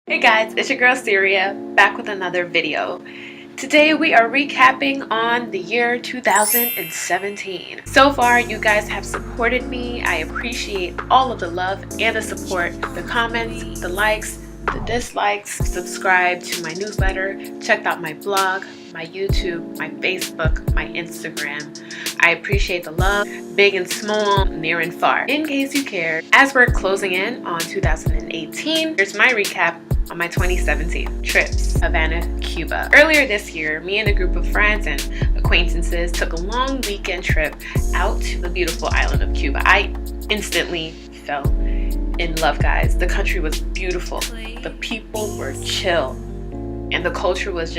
Hey guys, it's your girl Siria, back with another video. Today we are recapping on the year 2017. So far, you guys have supported me. I appreciate all of the love and the support, the comments, the likes, the dislikes. Subscribe to my newsletter, checked out my blog, my YouTube, my Facebook, my Instagram. I appreciate the love, big and small, near and far. In case you care, as we're closing in on 2018, here's my recap on my 2017 trips, Havana, Cuba. Earlier this year, me and a group of friends and acquaintances took a long weekend trip out to the beautiful island of Cuba. I instantly fell in love, guys. The country was beautiful, the people were chill, and the culture was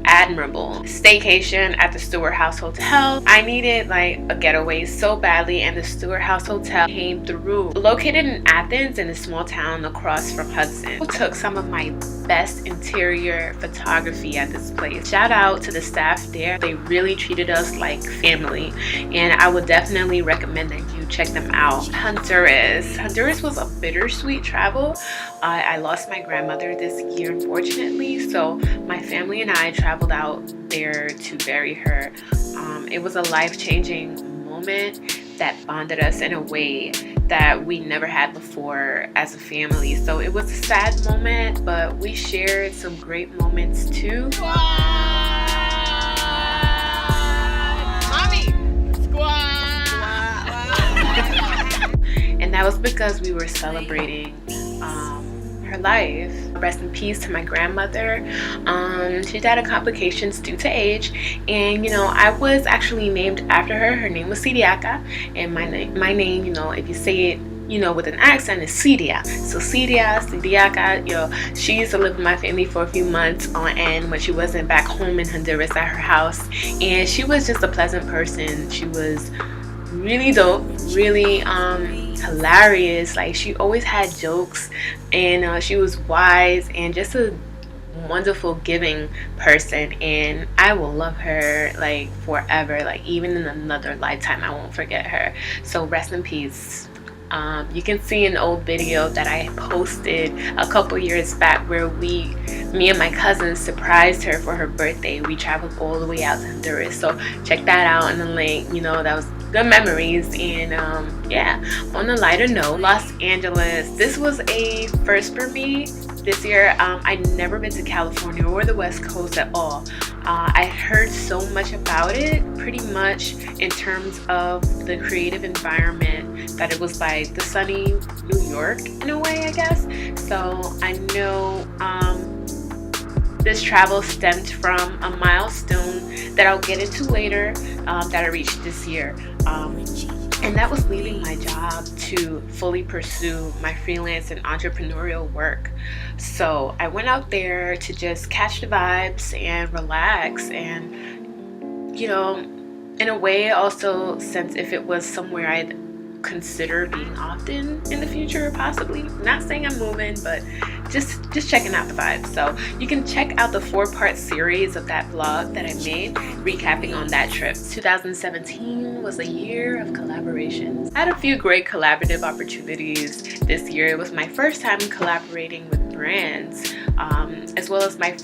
admirable. Staycation at the Stewart House Hotel. I needed like a getaway so badly, and the Stewart House Hotel came through. Located in Athens, in a small town across from Hudson. I took some of my best interior photography at this place. Shout out to the staff there. They really treated us like family, and I would definitely recommend that you check them out. Honduras was a bittersweet travel. I lost my grandmother this year, unfortunately, so my family and I traveled out there to bury her. It was a life-changing moment that bonded us in a way that we never had before as a family. So it was a sad moment, but we shared some great moments too. Squad! Mommy! Squad! And that was because we were celebrating her life. Rest in peace to my grandmother. She died of complications due to age, and I was actually named after her. Her name was Siria, and my name, if you say it with an accent, is Siria. So Siria, she used to live with my family for a few months on end when she wasn't back home in Honduras at her house, and she was just a pleasant person. She was really dope, really hilarious. Like, she always had jokes, and she was wise and just a wonderful, giving person, and I will love her like forever. Like, even in another lifetime, I won't forget her. So rest in peace. You can see an old video that I posted a couple years back where me and my cousins surprised her for her birthday. We traveled all the way out to Honduras, so check that out in the link. That was good memories. And yeah, on a lighter note, Los Angeles, this was a first for me this year. I'd never been to California or the West Coast at all. I heard so much about it, pretty much in terms of the creative environment, that it was like the sunny New York in a way, I guess. So I know this travel stemmed from a milestone that I'll get into later, that I reached this year. And that was leaving my job to fully pursue my freelance and entrepreneurial work. So I went out there to just catch the vibes and relax, and in a way also, since if it was somewhere I'd consider being often in the future, possibly. Not saying I'm moving, but just checking out the vibes. So you can check out the 4-part series of that vlog that I made recapping on that trip. 2017 was a year of collaborations. I had a few great collaborative opportunities this year. It was my first time collaborating with brands, as well as my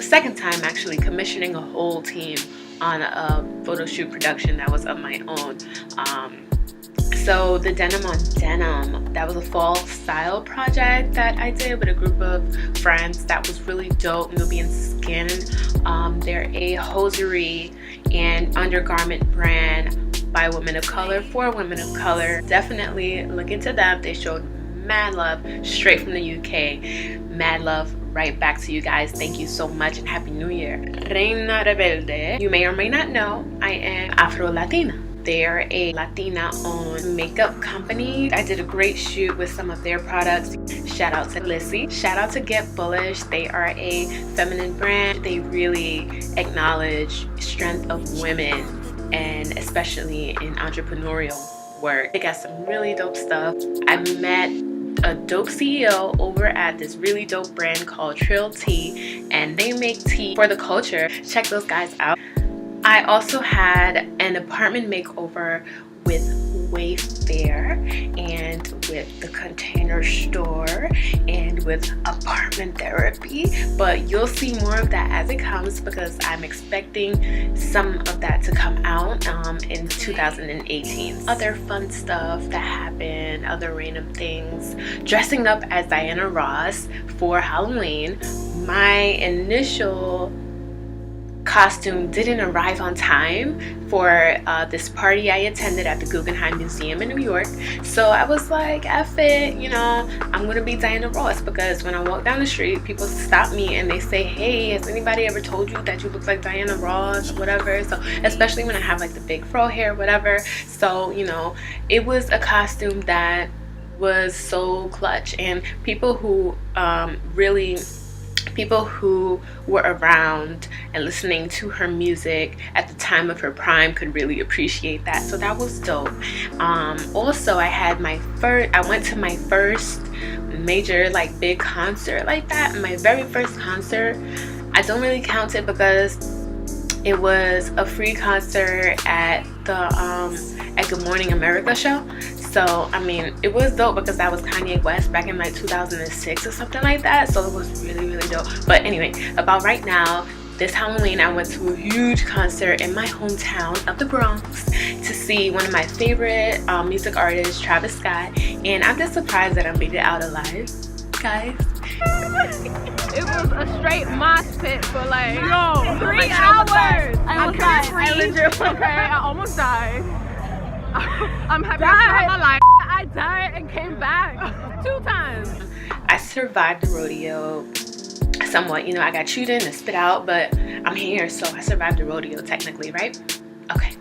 second time actually commissioning a whole team on a photo shoot production that was of my own. So the Denim on Denim, that was a fall style project that I did with a group of friends. That was really dope. Nubian Skin. They're a hosiery and undergarment brand by women of color for women of color. Definitely look into them. They showed mad love straight from the UK. Mad love right back to you guys. Thank you so much, and Happy New Year. Reina Rebelde. You may or may not know, I am Afro-Latina. They're a Latina-owned makeup company. I did a great shoot with some of their products. Shout out to Lissy. Shout out to Get Bullish. They are a feminine brand. They really acknowledge strength of women, and especially in entrepreneurial work. They got some really dope stuff. I met a dope CEO over at this really dope brand called Trill Tea, and they make tea for the culture. Check those guys out. I also had an apartment makeover with Wayfair and with the Container Store and with apartment therapy, but you'll see more of that as it comes because I'm expecting some of that to come out in 2018. Other fun stuff that happened, other random things, dressing up as Diana Ross for Halloween. My initial costume didn't arrive on time for this party I attended at the Guggenheim Museum in New York, so I was like, F it, you know, I'm gonna be Diana Ross, because when I walk down the street, people stop me and they say, hey, has anybody ever told you that you look like Diana Ross or whatever? So especially when I have like the big fro hair, whatever. So, you know, it was a costume that was so clutch, and people who people who were around and listening to her music at the time of her prime could really appreciate that, so that was dope. Also, I went to my first major like big concert like that. My very first concert, I don't really count it because it was a free concert at the Good Morning America show. So, I mean, it was dope because that was Kanye West back in like 2006 or something like that. So it was really, really dope. But anyway, about right now, this Halloween, I went to a huge concert in my hometown of the Bronx to see one of my favorite music artists, Travis Scott. And I'm just surprised that I made it out alive, guys. It was a straight mosh pit for like 3 hours. I almost died. Okay, I almost died. I'm happy I still have my life. I died and came back 2 times. I survived the rodeo somewhat. You know, I got chewed in and spit out, but I'm here, so I survived the rodeo technically, right? Okay.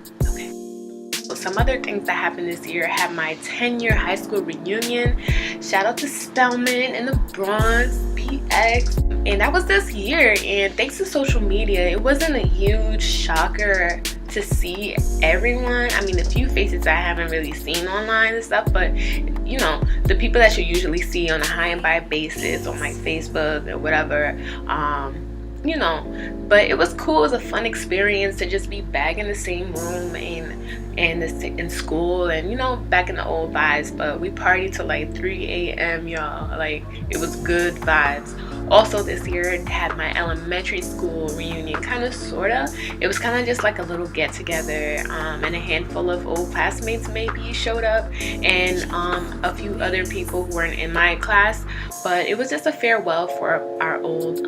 So some other things that happened this year, I had my 10-year high school reunion. Shout out to Spelman in the Bronx, PX. And that was this year, and thanks to social media, it wasn't a huge shocker to see everyone. I mean, a few faces I haven't really seen online and stuff, but you know, the people that you usually see on a high and by basis on like Facebook or whatever, you know. But it was cool. It was a fun experience to just be back in the same room and in school, and you know, back in the old vibes. But we partied till like 3 a.m. y'all. Like, it was good vibes. Also this year, I had my elementary school reunion, kind of, sorta. It was kind of just like a little get together, and a handful of old classmates maybe showed up, and a few other people who weren't in my class. But it was just a farewell for our old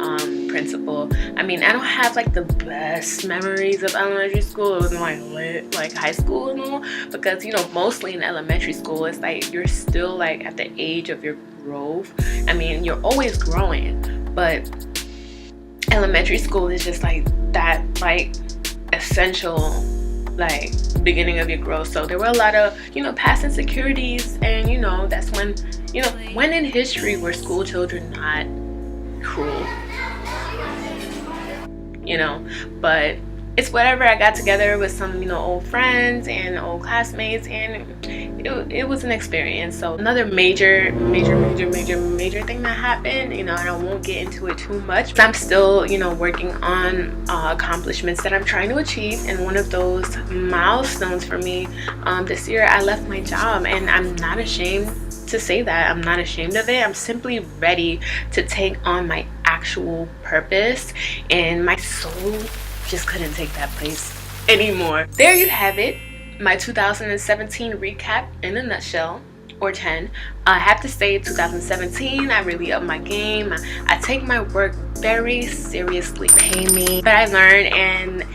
principal. I mean, I don't have like the best memories of elementary school. It wasn't like lit like high school and all, because you know, mostly in elementary school, it's like you're still like at the age of your growth. I mean, you're always growing, but elementary school is just like that, like essential like beginning of your growth. So there were a lot of, you know, past insecurities, and you know, that's when, you know, when in history were school children not cruel, you know? But it's whatever. I got together with some, you know, old friends and old classmates, and it was an experience. So another major thing that happened, you know, and I won't get into it too much, I'm still, you know, working on accomplishments that I'm trying to achieve. And one of those milestones for me this year, I left my job, and I'm not ashamed to say that. I'm not ashamed of it. I'm simply ready to take on my actual purpose, and my soul just couldn't take that place anymore. There you have it, my 2017 recap in a nutshell, or 10. I have to say, 2017, I really upped my game. I take my work very seriously. Pay me. But I learned and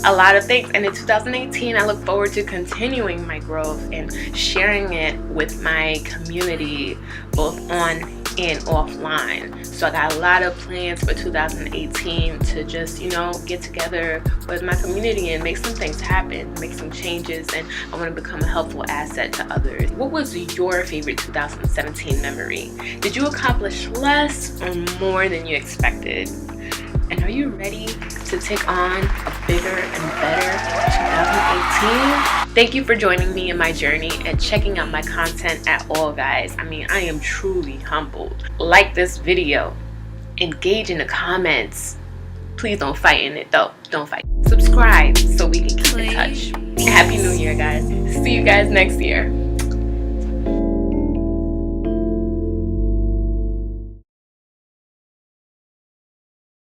a lot of things. And in 2018, I look forward to continuing my growth and sharing it with my community, both on and offline. So I got a lot of plans for 2018 to just, you know, get together with my community and make some things happen, make some changes, and I want to become a helpful asset to others. What was your favorite 2017 memory? Did you accomplish less or more than you expected? And are you ready to take on a bigger and better 2018? Thank you for joining me in my journey and checking out my content at all, guys. I mean, I am truly humbled. Like this video. Engage in the comments. Please don't fight in it, though. Don't fight. Subscribe so we can keep in touch. Happy New Year, guys. See you guys next year.